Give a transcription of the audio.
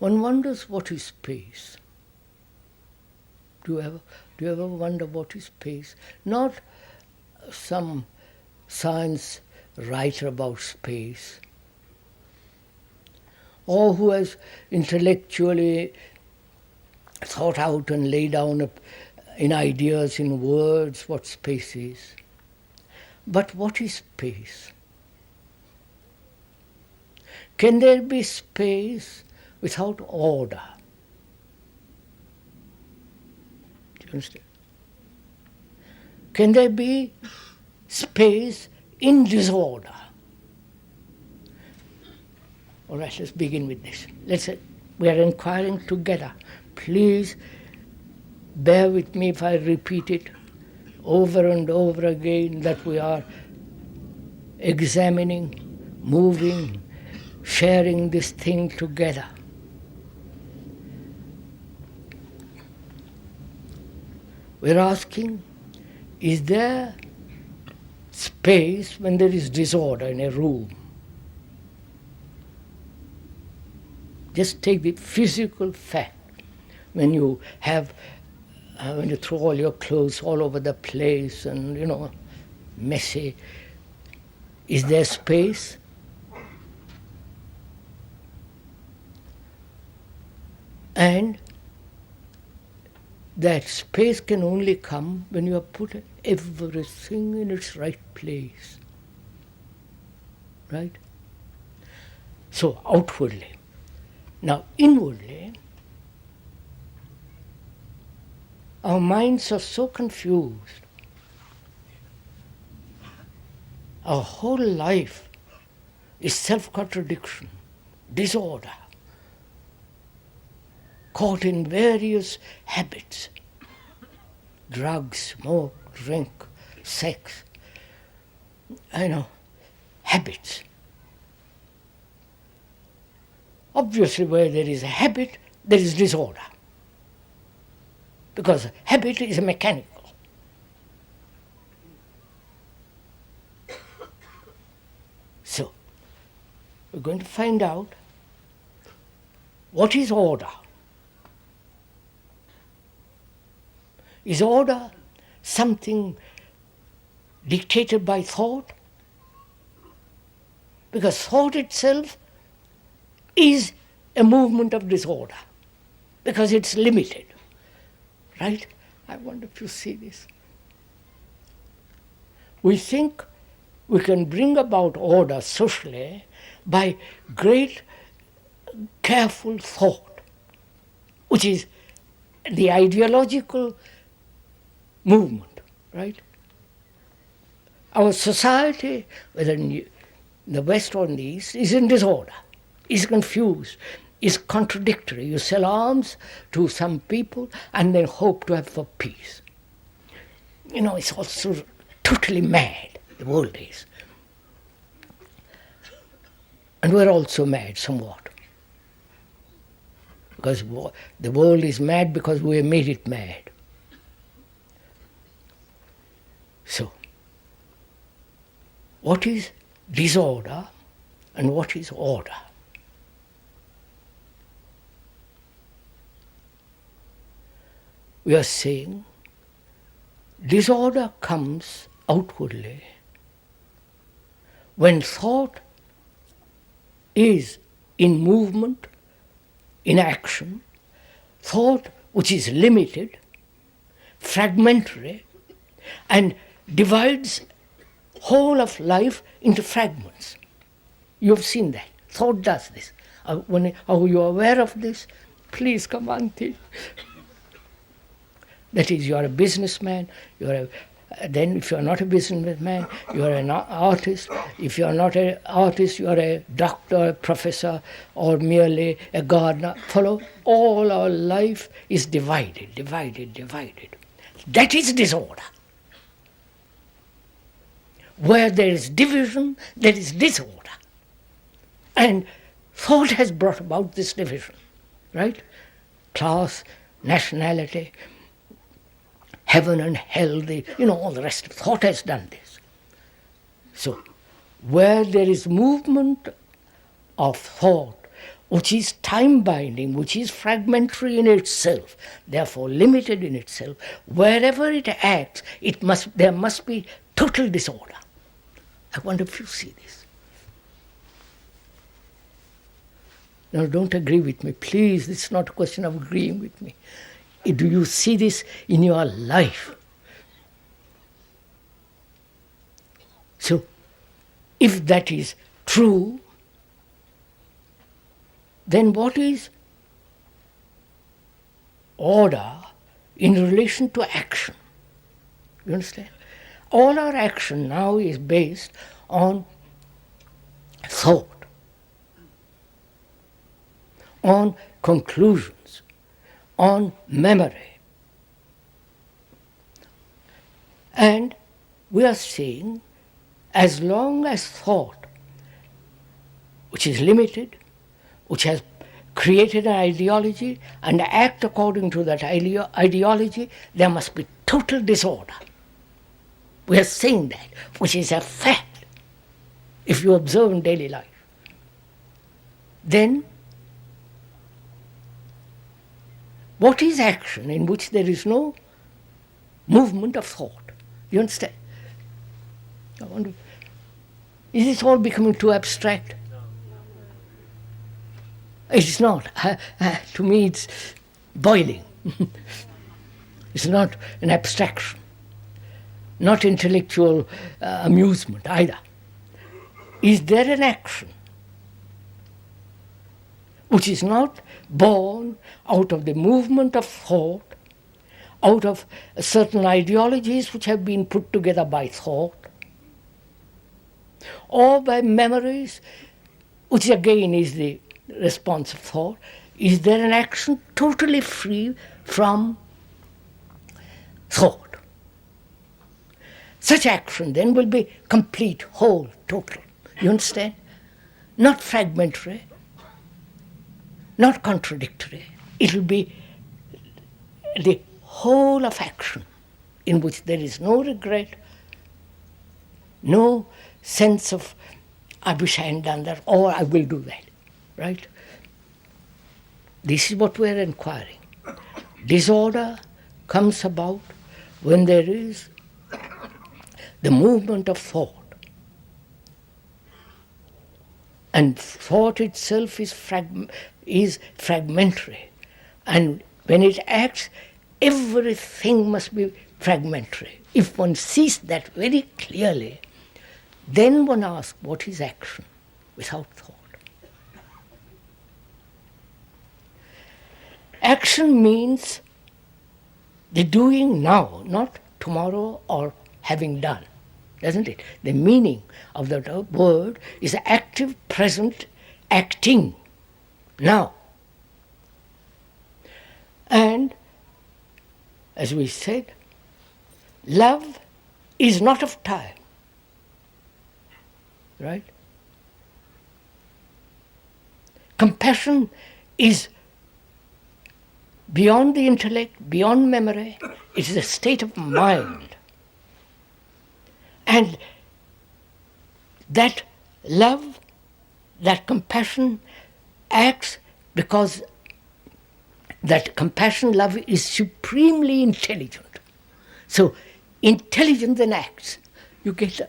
One wonders what is space. Do you ever wonder what is space? Not some science writer about space, or who has intellectually thought out and laid down in ideas, in words, what space is. But what is space? Can there be space without order? Do you understand? Can there be space in disorder? All right, let's begin with this. We are inquiring together. Please bear with me if I repeat it over and over again, that we are examining, moving, sharing this thing together. We're asking, is there space when there is disorder in a room? Just take the physical fact. When you throw all your clothes all over the place and, messy, is there space? And that space can only come when you have put everything in its right place. Right? So, outwardly. Now, inwardly, our minds are so confused. Our whole life is self-contradiction, disorder, caught in various habits: drugs, smoke, drink, sex, habits. Obviously, where there is a habit, there is disorder. Because habit is mechanical. So, we're going to find out what is order. Is order something dictated by thought? Because thought itself is a movement of disorder, because it's limited. Right? I wonder if you see this. We think we can bring about order socially by great careful thought, which is the ideological movement, right? Our society, whether in the West or in the East, is in disorder, is confused, is contradictory. You sell arms to some people and then hope to have for peace. It's also totally mad, the world is. And we're also mad somewhat. Because the world is mad because we have made it mad. So, what is disorder and what is order? We are saying disorder comes outwardly when thought is in movement, in action, thought which is limited, fragmentary, and divides whole of life into fragments. You have seen that. Thought does this. Are you aware of this? Please come on, T. That is, you are a businessman, then if you are not a businessman, you are an artist. If you are not an artist, you are a doctor, a professor, or merely a gardener. Follow? All our life is divided. That is disorder. Where there is division, there is disorder. And thought has brought about this division, right? Class, nationality, heaven and hell, all the rest of thought has done this. So, where there is movement of thought, which is time-binding, which is fragmentary in itself, therefore limited in itself, wherever it acts, there must be total disorder. I wonder if you see this. Now, don't agree with me, please. It's not a question of agreeing with me. Do you see this in your life? So, if that is true, then what is order in relation to action? You understand? All our action now is based on thought, on conclusions, on memory. And we are saying, as long as thought, which is limited, which has created an ideology and act according to that ideology, there must be total disorder. We are saying that, which is a fact, if you observe in daily life. Then, what is action in which there is no movement of thought? You understand? I wonder, is this all becoming too abstract? It's not. To me, it's boiling. It's not an abstraction, not intellectual amusement either. Is there an action which is not born out of the movement of thought, out of certain ideologies which have been put together by thought, or by memories, which again is the response of thought? Is there an action totally free from thought? Such action then will be complete, whole, total. You understand? Not fragmentary, not contradictory. It will be the whole of action in which there is no regret, no sense of, I wish I hadn't done that, or I will do that. Right? This is what we are inquiring. Disorder comes about when there is the movement of thought. And thought itself is fragmentary. And when it acts, everything must be fragmentary. If one sees that very clearly, then one asks, what is action without thought? Action means the doing now, not tomorrow or having done, doesn't it? The meaning of the word is active, present, acting, now. And, as we said, love is not of time, right? Compassion is beyond the intellect, beyond memory. It is a state of mind. And that love, that compassion acts because that compassion, love is supremely intelligent. So intelligent then acts. You get